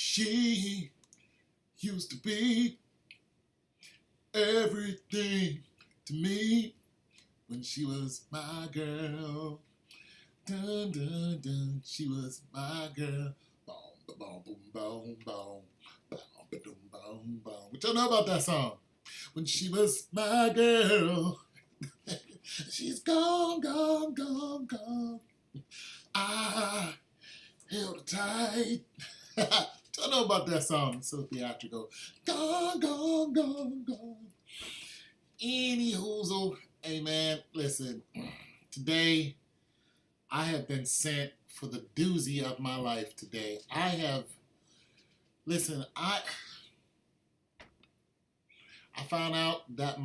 She used to be everything to me when she was my girl. Dun, dun, dun, she was my girl. Boom, boom, boom, boom, boom. Boom, boom, boom, boom. What y'all know about that song? When she was my girl. She's gone, gone, gone, gone. I held her tight. Don't know about that song. It's so theatrical. Gone, gone, gone, gone. Any hoozle. Hey man, listen. Today I have been sent for the doozy of my life today. I found out that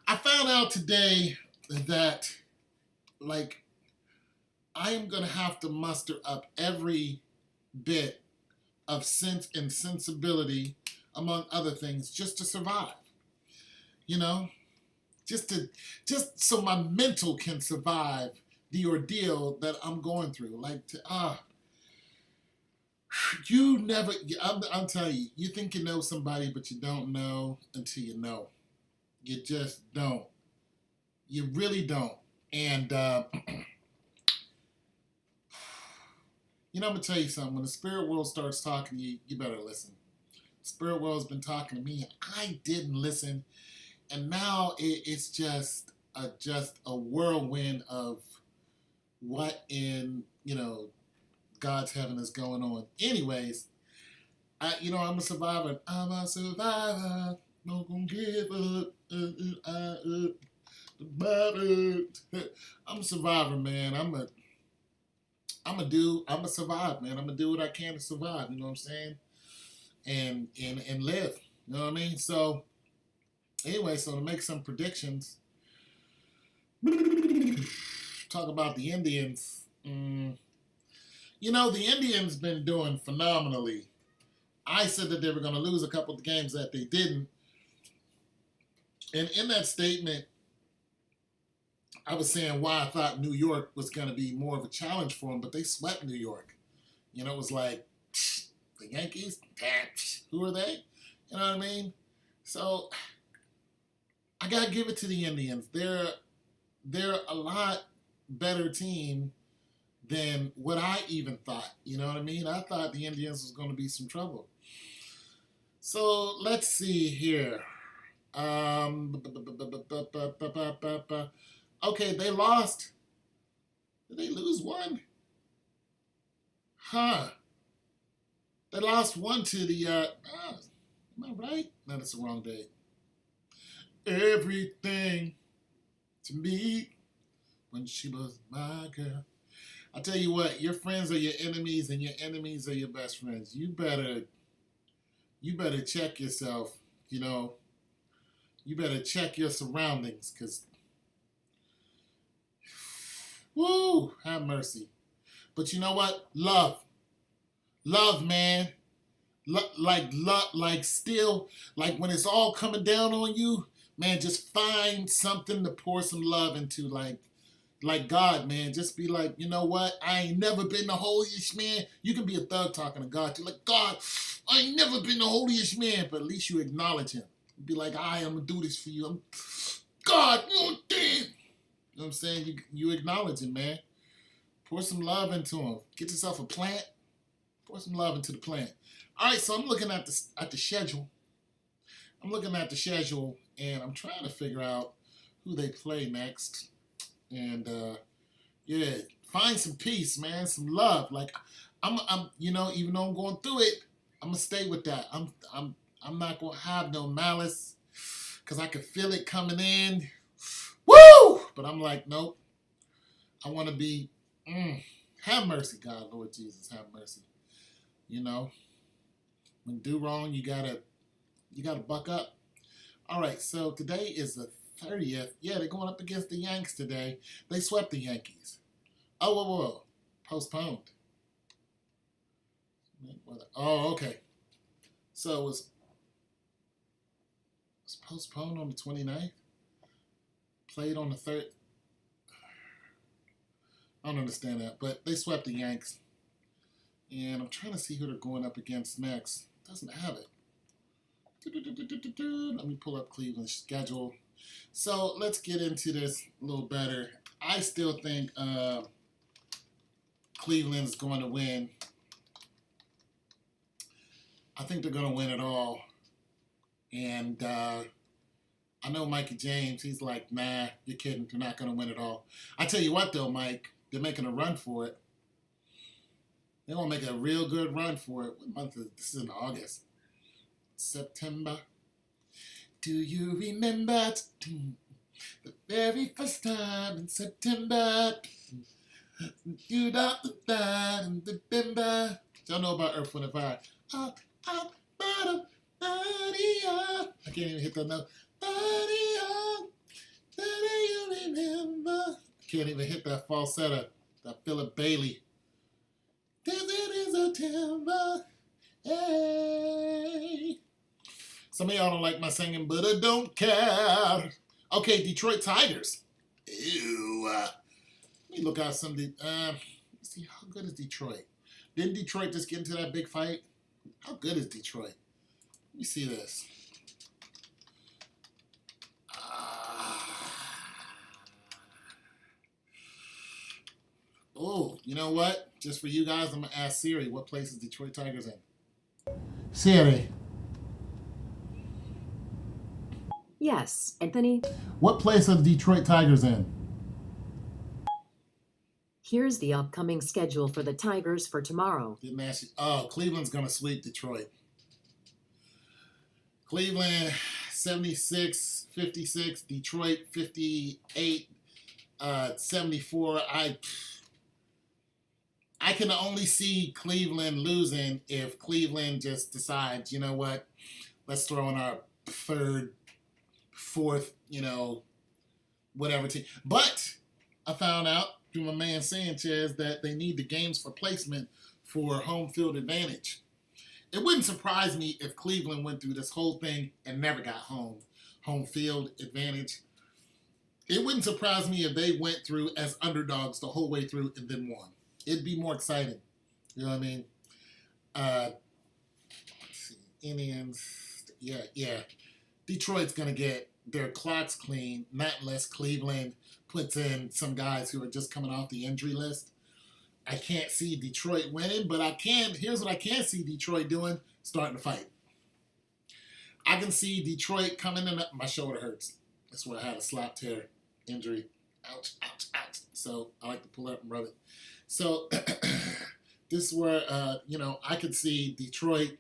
I found out today that like I am gonna have to muster up every bit of sense and sensibility, among other things, just to survive. You know, just so my mental can survive the ordeal that I'm going through. You never. I'm telling you, you think you know somebody, but you don't know until you know. You just don't. You really don't. And I'm gonna tell you something. When the spirit world starts talking to you, you better listen. Spirit world's been talking to me, and I didn't listen. And now it's just a whirlwind of what in God's heaven is going on. Anyways, I'm a survivor. I'm a survivor. No gonna give up. I'm a survivor, man. I'm a survivor, man. I'm gonna do what I can to survive. You know what I'm saying? And live. You know what I mean? So anyway, so to make some predictions, talk about the Indians. The Indians been doing phenomenally. I said that they were going to lose a couple of games that they didn't. And in that statement, I was saying why I thought New York was going to be more of a challenge for them, but they swept New York. It was like, the Yankees, who are they? You know what I mean? So I got to give it to the Indians. They're a lot better team than what I even thought. You know what I mean? I thought the Indians was going to be some trouble. So let's see here. Okay, they lost. Did they lose one? Huh. They lost one to the, am I right? No, that's the wrong date. Everything to me when she was my girl. I tell you what, your friends are your enemies and your enemies are your best friends. You better check yourself, You better check your surroundings, because, woo, have mercy. But you know what? Love, man. Still, like when it's all coming down on you, man, just find something to pour some love into, like God, man. Just be like, you know what? I ain't never been the holiest man. You can be a thug talking to God. You're like, God, I ain't never been the holiest man, but at least you acknowledge him. Be like, I'm gonna do this for you. God, you damn. You know what I'm saying? You acknowledge him, man. Pour some love into him. Get yourself a plant. Pour some love into the plant. All right, so I'm looking at the schedule. And I'm trying to figure out who they play next. And yeah, find some peace, man, some love. Like I'm even though I'm going through it, I'm gonna stay with that. I'm not gonna have no malice, because I can feel it coming in. Woo! But I'm like, nope. I want to be. Have mercy, God, Lord Jesus, have mercy. When do wrong, you gotta buck up. All right, so today is the 30th. Yeah, they're going up against the Yanks today. They swept the Yankees. Oh, whoa. Postponed. Oh, okay. So it was postponed on the 29th. Played on the 3rd. I don't understand that, but they swept the Yanks. And I'm trying to see who they're going up against next. Doesn't have it. Let me pull up Cleveland's schedule. So let's get into this a little better. I still think Cleveland's going to win. I think they're going to win it all. And I know Mikey James, he's like, nah, you're kidding. They're not going to win it all. I tell you what, though, Mike, they're making a run for it. They're going to make a real good run for it. What month is this? Is in August. September. Do you remember the very first time in September? You don't remember. Y'all know about Earth, Wind, and Fire. I can't even hit that note. You remember. Can't even hit that falsetto. That Philip Bailey. This is a timber. Hey. Some of y'all don't like my singing, but I don't care. Okay, Detroit Tigers. Ew. Let me look out some. Let's see, how good is Detroit? Didn't Detroit just get into that big fight? How good is Detroit? Let me see this. Oh, you know what? Just for you guys, I'm going to ask Siri, what place is Detroit Tigers in? Siri. Yes, Anthony. What place are the Detroit Tigers in? Here's the upcoming schedule for the Tigers for tomorrow. Didn't ask you. Oh, Cleveland's going to sweep Detroit. Cleveland 76-56, Detroit 58-74. I can only see Cleveland losing if Cleveland just decides, you know what, let's throw in our third, fourth, whatever team. But I found out through my man Sanchez that they need the games for placement for home field advantage. It wouldn't surprise me if Cleveland went through this whole thing and never got home field advantage. It wouldn't surprise me if they went through as underdogs the whole way through and then won. It'd be more exciting. You know what I mean? Let's see. Indians. Yeah. Detroit's going to get their clocks clean, not unless Cleveland puts in some guys who are just coming off the injury list. I can't see Detroit winning, but here's what I can see Detroit doing, starting to fight. I can see Detroit coming in, my shoulder hurts. That's where I had a slap tear injury. Ouch. So I like to pull it up and rub it. So this is where, I could see Detroit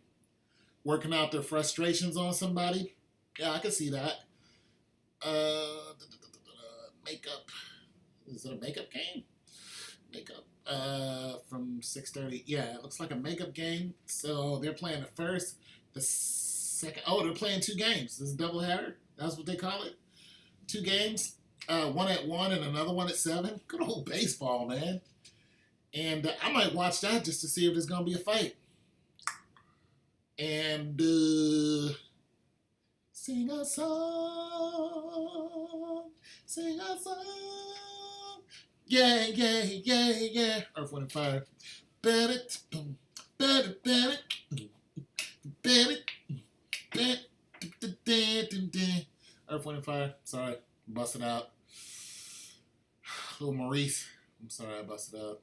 working out their frustrations on somebody. Yeah, I could see that. Makeup. Is it a makeup game? Makeup. From 6:30. Yeah, it looks like a makeup game. So they're playing the first, the second. Oh, they're playing two games. This is a doubleheader. That's what they call it. Two games. One at 1 and another one at 7. Good old baseball, man. And I might watch that just to see if there's going to be a fight. And sing a song. Yeah. Earth, Wind, and Fire. Earth, Wind, and Fire. Sorry, busted out. Little Maurice. I'm sorry I busted out.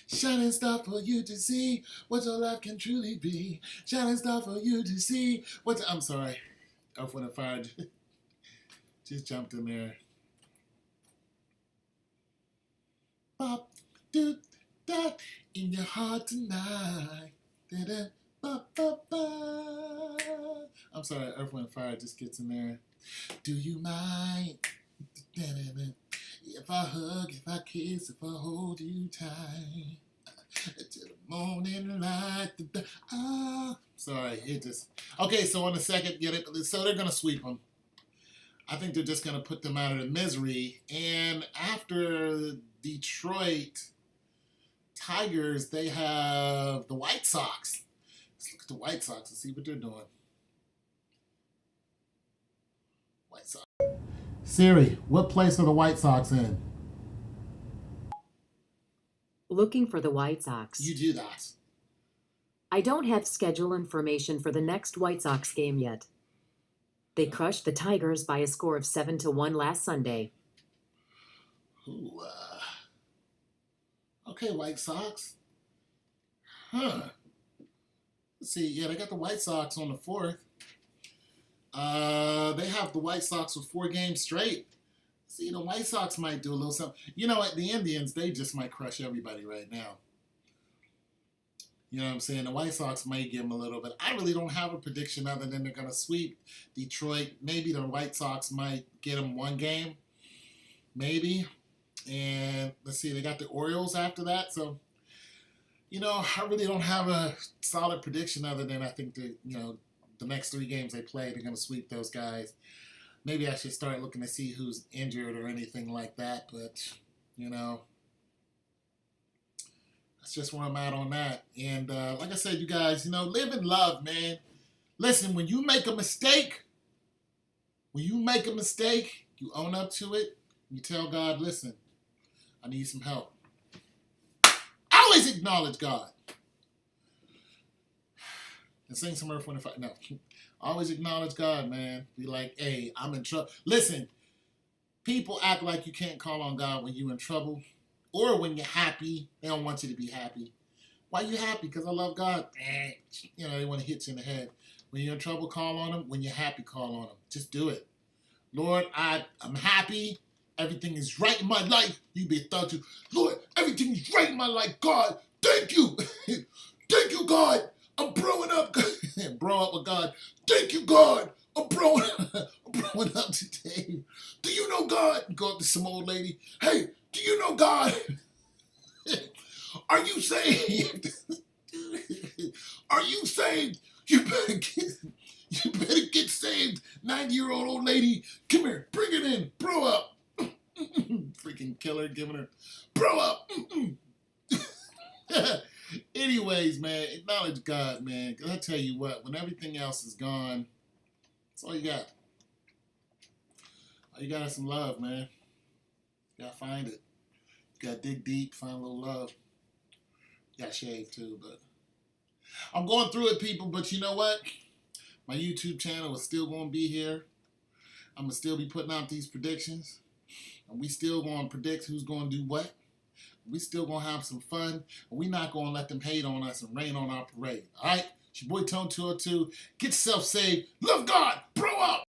Shining star for you to see what your life can truly be. Shining star for you to see what. I'm sorry. Earth, Wind, and Fire just jumped in there. Bop, do, da, in your heart tonight. Da, da, ba, ba, ba. I'm sorry, Earth, Wind, and Fire just gets in there. Do you mind? Da, da, da. If I hug, if I kiss, if I hold you tight, till the morning light. Sorry, it just. Okay, so on the second, so they're going to sweep them. I think they're just going to put them out of the misery. And after Detroit Tigers, they have the White Sox. Let's look at the White Sox and see what they're doing. White Sox. Siri, what place are the White Sox in? Looking for the White Sox. You do that. I don't have schedule information for the next White Sox game yet. They crushed the Tigers by a score of 7-1 last Sunday. Ooh, okay, White Sox. Huh. Let's see. Yeah, they got the White Sox on the 4th. They have the White Sox with 4 games straight. See, the White Sox might do a little something. You know what? The Indians, they just might crush everybody right now. You know what I'm saying? The White Sox might give them a little bit. I really don't have a prediction other than they're going to sweep Detroit. Maybe the White Sox might get them 1 game. Maybe. And let's see, they got the Orioles after that. So, you know, I really don't have a solid prediction other than I think that, you know, the next 3 games they play, they're going to sweep those guys. Maybe I should start looking to see who's injured or anything like that. But, you know, that's just where I'm at on that. And like I said, you guys, you know, live and love, man. Listen, when you make a mistake, you own up to it. You tell God, listen, I need some help. Always acknowledge God. And sing some Earth, Wind, and Fire. No. Always acknowledge God, man. Be like, hey, I'm in trouble. Listen, people act like you can't call on God when you're in trouble or when you're happy. They don't want you to be happy. Why you happy? Because I love God. You know, they want to hit you in the head. When you're in trouble, call on Him. When you're happy, call on Him. Just do it. Lord, I'm happy. Everything is right in my life. You be thought to, Lord, everything is right in my life. God, thank you. Thank you, God. I'm growing up. Bro up with God. Thank you, God. I'm growing up today. Do you know God? Go up to some old lady. Hey, do you know God? Are you saved? Are you saved? You better get saved. 90-year-old old lady. Come here. Bring it in. Bro up. Freaking killer giving her. Bro up. Anyways, man, acknowledge God, man. Because I tell you what, when everything else is gone, that's all you got. All you got is some love, man. You gotta find it. You gotta dig deep, find a little love. You gotta shave too, but I'm going through it, people, but you know what? My YouTube channel is still gonna be here. I'm gonna still be putting out these predictions. And we still gonna predict who's gonna do what. We still gonna have some fun, and we not gonna let them hate on us and rain on our parade. All right, it's your boy Tone 202. Get yourself saved. Love God. Bro up.